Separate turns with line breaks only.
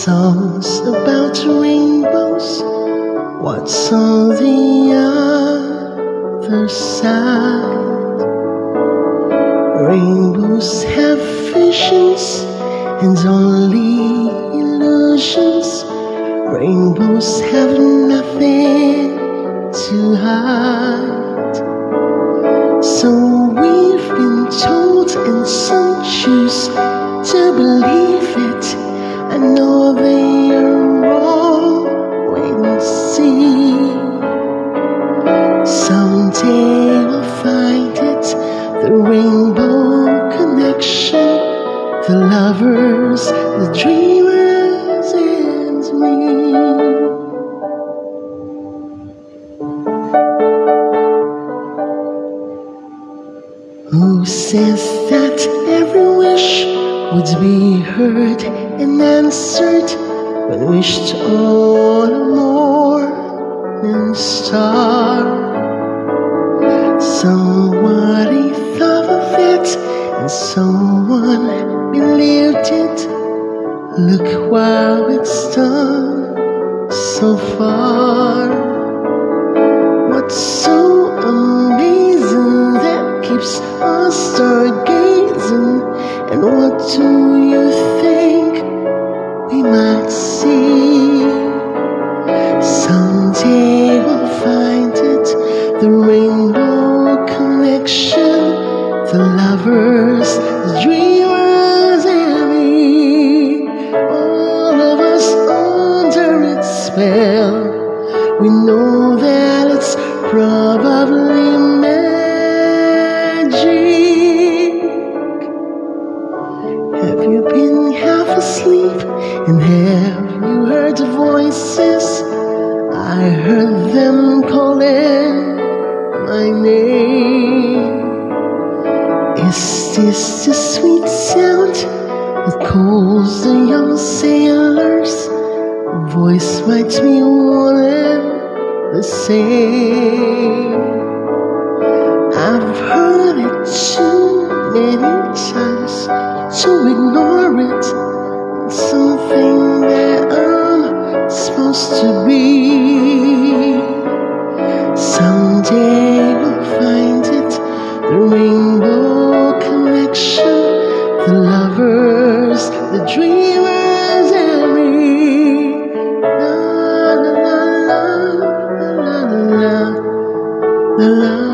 songs about rainbows. What's on the other side? Rainbows have visions and only illusions. Rainbows have nothing to hide. So we've been told, and some choose to believe it. I know they are wrong. Wait and see. Someday we'll find it, the rainbow connection, the lovers, the dreamers, and me. Who says that every wish would be heard and answered when wished on a morning star? Somebody thought of it and someone believed it. Look how it's done so far. What's so amazing that keeps us stargazing? And what do you think we might see? Someday we'll find it, the rainbow connection, the lovers, the dreamers, and me. All of us under its spell. We know that it's probably magic. Have you been half asleep, and have you heard voices? I heard them calling my name. Is this the sweet sound that calls the young sailors? Voice might be one and the same. I've heard it too many times to ignore it. It's something that I'm supposed to be. Someday we'll find it, the rainbow connection, the lovers, the dreamers, and me. La la la la la la la la la.